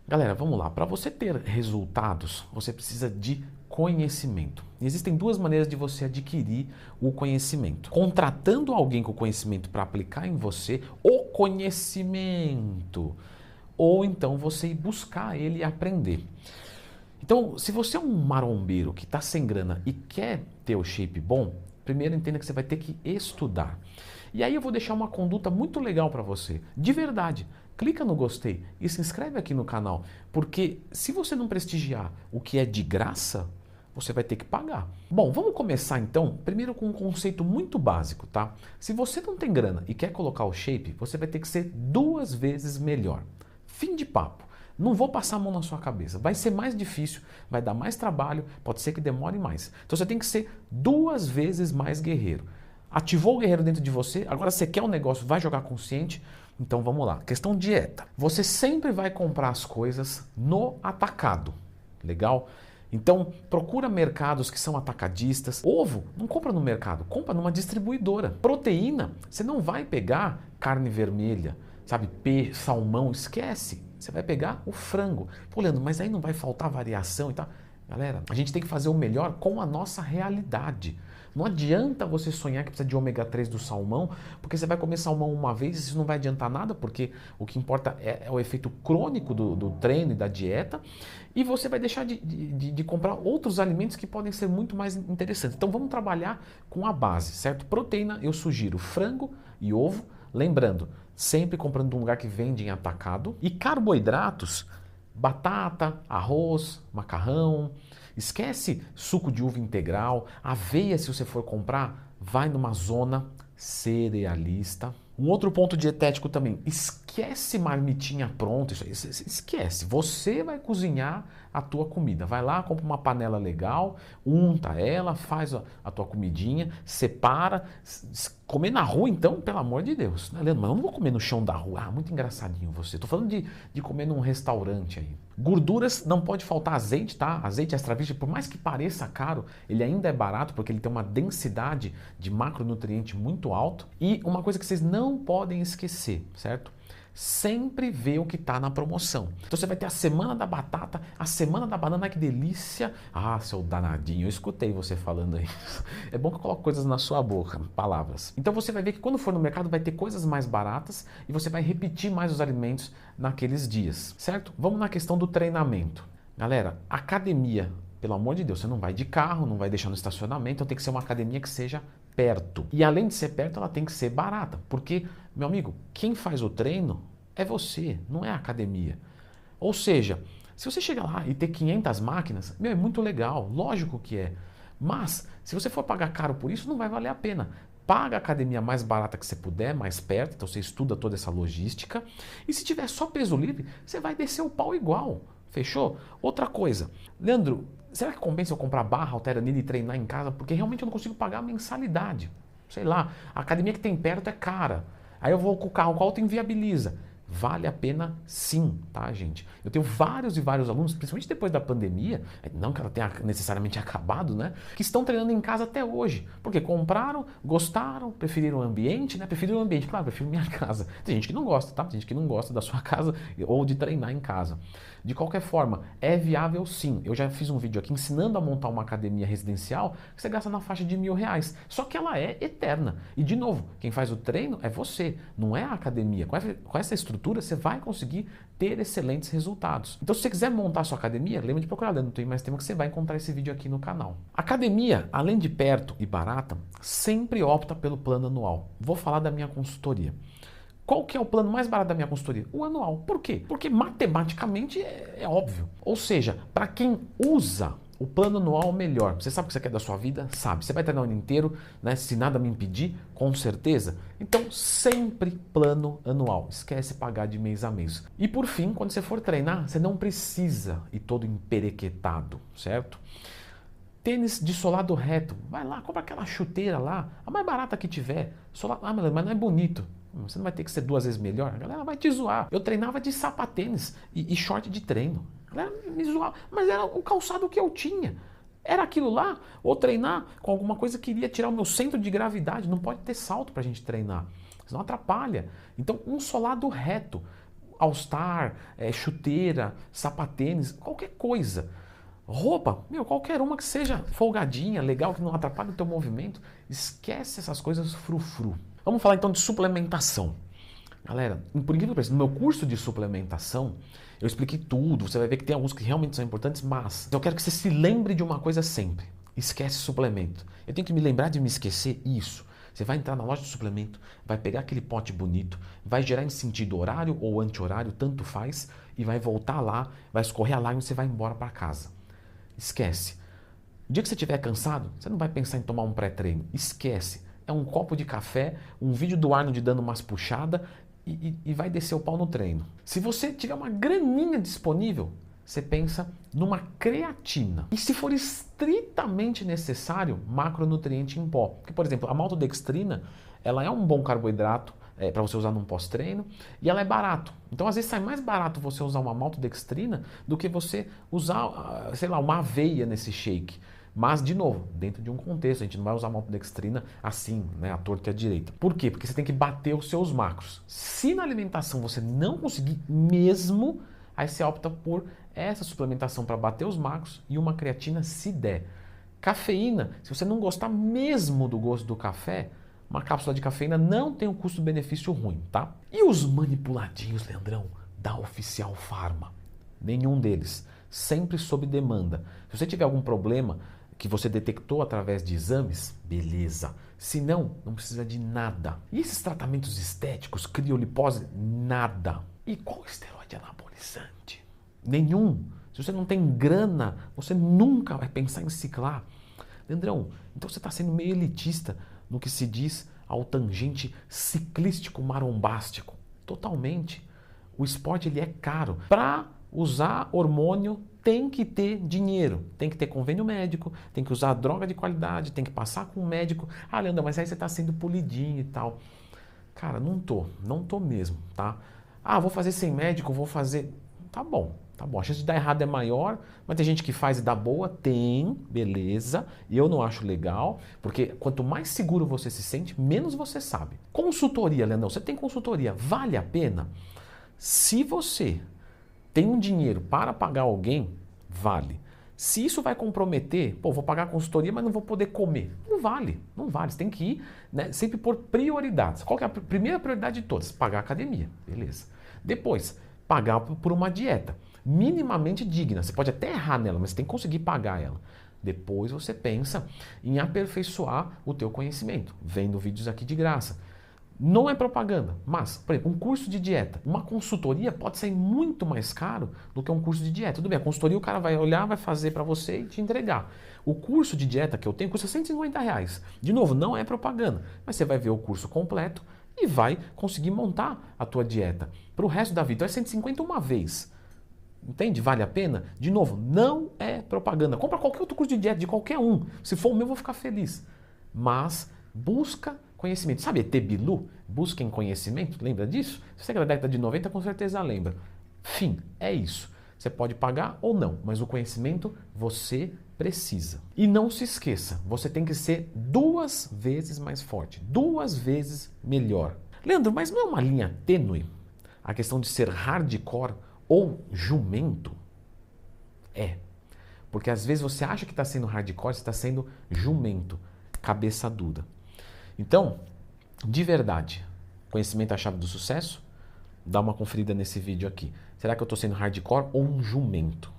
Galera, vamos lá. Para você ter resultados, você precisa de conhecimento. E existem duas maneiras de você adquirir o conhecimento: contratando alguém com conhecimento para aplicar em você o conhecimento, ou então você ir buscar ele e aprender. Então, se você é um marombeiro que está sem grana e quer ter o shape bom, primeiro entenda que você vai ter que estudar. E aí eu vou deixar uma conduta muito legal para você, de verdade. Clica no gostei e se inscreve aqui no canal, porque se você não prestigiar o que é de graça, você vai ter que pagar. Bom, vamos começar então, primeiro com um conceito muito básico, tá? Se você não tem grana e quer colocar o shape, você vai ter que ser 2 vezes melhor. Fim de papo. Não vou passar a mão na sua cabeça. Vai ser mais difícil, vai dar mais trabalho, pode ser que demore mais. Então você tem que ser 2 vezes mais guerreiro. Ativou o guerreiro dentro de você, agora você quer um negócio, vai jogar consciente? Então vamos lá. Questão dieta. Você sempre vai comprar as coisas no atacado. Legal? Então procura mercados que são atacadistas. Ovo, não compra no mercado, compra numa distribuidora. Proteína, você não vai pegar carne vermelha, sabe, peixe, salmão, esquece. Você vai pegar o frango. Pô, Leandro, mas aí não vai faltar variação e tal. Galera, a gente tem que fazer o melhor com a nossa realidade. Não adianta você sonhar que precisa de ômega 3 do salmão, porque você vai comer salmão uma vez e isso não vai adiantar nada, porque o que importa é o efeito crônico do treino e da dieta, e você vai deixar de comprar outros alimentos que podem ser muito mais interessantes. Então vamos trabalhar com a base, certo? Proteína, eu sugiro frango e ovo, lembrando, sempre comprando de um lugar que vende em atacado. E carboidratos, batata, arroz, macarrão. Esquece suco de uva integral. Aveia, se você for comprar, vai numa zona cerealista. Um outro ponto dietético também, esquece marmitinha pronta, isso aí, esquece. Você vai cozinhar a tua comida. Vai lá, compra uma panela legal, unta ela, faz a tua comidinha, separa. Comer na rua, então, pelo amor de Deus. Né, Leandro? Mas eu não vou comer no chão da rua. Ah, muito engraçadinho você. Tô falando de comer num restaurante aí. Gorduras, não pode faltar azeite, tá? Azeite extra virgem, por mais que pareça caro, ele ainda é barato porque ele tem uma densidade de macronutriente muito alto. E uma coisa que vocês não podem esquecer, certo? Sempre vê o que está na promoção. Então você vai ter a semana da batata, a semana da banana, que delícia. Ah, seu danadinho, eu escutei você falando aí. É bom que eu coloque coisas na sua boca, palavras. Então você vai ver que quando for no mercado vai ter coisas mais baratas e você vai repetir mais os alimentos naqueles dias, certo? Vamos na questão do treinamento. Galera, academia, pelo amor de Deus, você não vai de carro, não vai deixar no estacionamento, então tem que ser uma academia que seja perto. E além de ser perto, ela tem que ser barata, porque, meu amigo, quem faz o treino é você, não é a academia. Ou seja, se você chegar lá e ter 500 máquinas, meu, é muito legal, lógico que é. Mas, se você for pagar caro por isso, não vai valer a pena. Paga a academia mais barata que você puder, mais perto, então você estuda toda essa logística. E se tiver só peso livre, você vai descer o pau igual. Fechou? Outra coisa, Leandro, será que compensa eu comprar barra, halteranilha e treinar em casa? Porque realmente eu não consigo pagar a mensalidade. Sei lá, a academia que tem perto é cara. Aí eu vou com o carro, qual auto inviabiliza? Vale a pena sim, tá, gente? Eu tenho vários e vários alunos, principalmente depois da pandemia, não que ela tenha necessariamente acabado, né? Que estão treinando em casa até hoje. Porque compraram, gostaram, preferiram o ambiente, né? Preferiram o ambiente, claro, prefiro minha casa. Tem gente que não gosta, tá? Tem gente que não gosta da sua casa ou de treinar em casa. De qualquer forma, é viável sim. Eu já fiz um vídeo aqui ensinando a montar uma academia residencial que você gasta na faixa de R$ 1.000. Só que ela é eterna. E de novo, quem faz o treino é você, não é a academia. Com essa estrutura, você vai conseguir ter excelentes resultados. Então, se você quiser montar a sua academia, lembra de procurar no Tem Mais Tempo, que você vai encontrar esse vídeo aqui no canal. Academia, além de perto e barata, sempre opta pelo plano anual. Vou falar da minha consultoria. Qual que é o plano mais barato da minha consultoria? O anual. Por quê? Porque matematicamente é óbvio. Ou seja, para quem usa o plano anual melhor, você sabe o que você quer da sua vida? Sabe. Você vai treinar o ano inteiro, né? Se nada me impedir, com certeza. Então, sempre plano anual. Esquece pagar de mês a mês. E por fim, quando você for treinar, você não precisa ir todo emperequetado, certo? Tênis de solado reto. Vai lá, compra aquela chuteira lá, a mais barata que tiver. Solado, mas não é bonito. Você não vai ter que ser 2 vezes melhor. A galera vai te zoar. Eu treinava de sapatênis e short de treino. A galera me zoava. Mas era o calçado que eu tinha. Era aquilo lá. Ou treinar com alguma coisa que iria tirar o meu centro de gravidade. Não pode ter salto para a gente treinar. Senão atrapalha. Então, um solado reto. All-Star, chuteira, sapatênis, qualquer coisa. Roupa, qualquer uma que seja folgadinha, legal, que não atrapalhe o teu movimento. Esquece essas coisas frufru. Vamos falar então de suplementação. Galera, por incrível que pareça, no meu curso de suplementação, eu expliquei tudo. Você vai ver que tem alguns que realmente são importantes, mas eu quero que você se lembre de uma coisa sempre. Esquece suplemento. Eu tenho que me lembrar de me esquecer isso. Você vai entrar na loja de suplemento, vai pegar aquele pote bonito, vai gerar em sentido horário ou anti-horário, tanto faz, e vai voltar lá, vai escorrer a lágrima e você vai embora para casa. Esquece. O dia que você estiver cansado, você não vai pensar em tomar um pré-treino. Esquece. É um copo de café, um vídeo do Arnold dando umas puxadas e vai descer o pau no treino. Se você tiver uma graninha disponível, você pensa numa creatina. E se for estritamente necessário, macronutriente em pó. Porque, por exemplo, a maltodextrina, ela é um bom carboidrato para você usar num pós-treino e ela é barato. Então, às vezes, sai mais barato você usar uma maltodextrina do que você usar, sei lá, uma aveia nesse shake. Mas, de novo, dentro de um contexto, a gente não vai usar maltodextrina assim, né, à torta e à direita. Por quê? Porque você tem que bater os seus macros. Se na alimentação você não conseguir mesmo, aí você opta por essa suplementação para bater os macros e uma creatina se der. Cafeína, se você não gostar mesmo do gosto do café, uma cápsula de cafeína não tem um custo-benefício ruim, tá? E os manipuladinhos, Leandrão, da Oficial Pharma? Nenhum deles. Sempre sob demanda. Se você tiver algum problema que você detectou através de exames, beleza. Se não, não precisa de nada. E esses tratamentos estéticos, criolipose, nada. E qual esteroide anabolizante? Nenhum. Se você não tem grana, você nunca vai pensar em ciclar. Leandrão, então você está sendo meio elitista no que se diz ao tangente ciclístico marombástico. Totalmente. O esporte ele é caro. Para usar hormônio tem que ter dinheiro, tem que ter convênio médico, tem que usar droga de qualidade, tem que passar com o médico. Ah, Leandro, mas aí você está sendo polidinho e tal. Cara, não tô mesmo, tá? Ah, vou fazer sem médico, vou fazer... Tá bom. A chance de dar errado é maior, mas tem gente que faz e dá boa? Tem, beleza. E eu não acho legal, porque quanto mais seguro você se sente, menos você sabe. Consultoria, Leandro, você tem consultoria, vale a pena? Se você tem um dinheiro para pagar alguém, vale. Se isso vai comprometer, vou pagar a consultoria, mas não vou poder comer. Não vale. Você tem que ir, né, sempre por prioridades. Qual que é a primeira prioridade de todas? Pagar a academia, beleza. Depois, pagar por uma dieta minimamente digna. Você pode até errar nela, mas você tem que conseguir pagar ela. Depois você pensa em aperfeiçoar o teu conhecimento, vendo vídeos aqui de graça. Não é propaganda, mas, por exemplo, um curso de dieta, uma consultoria pode ser muito mais caro do que um curso de dieta. Tudo bem, a consultoria o cara vai olhar, vai fazer para você e te entregar. O curso de dieta que eu tenho custa R$150. De novo, não é propaganda, mas você vai ver o curso completo e vai conseguir montar a tua dieta para o resto da vida. Então é 150 uma vez. Entende? Vale a pena? De novo, não é propaganda. Compra qualquer outro curso de dieta, de qualquer um. Se for o meu, eu vou ficar feliz. Mas busca conhecimento. Sabe ET Bilu? Busquem conhecimento. Lembra disso? Se você é da década de 90, com certeza lembra. Fim, é isso. Você pode pagar ou não, mas o conhecimento você precisa. E não se esqueça, você tem que ser 2 vezes mais forte, 2 vezes melhor. Leandro, mas não é uma linha tênue a questão de ser hardcore ou jumento? É. Porque às vezes você acha que está sendo hardcore, você está sendo jumento, cabeça dura. Então, de verdade, conhecimento é a chave do sucesso? Dá uma conferida nesse vídeo aqui. Será que eu estou sendo hardcore ou um jumento?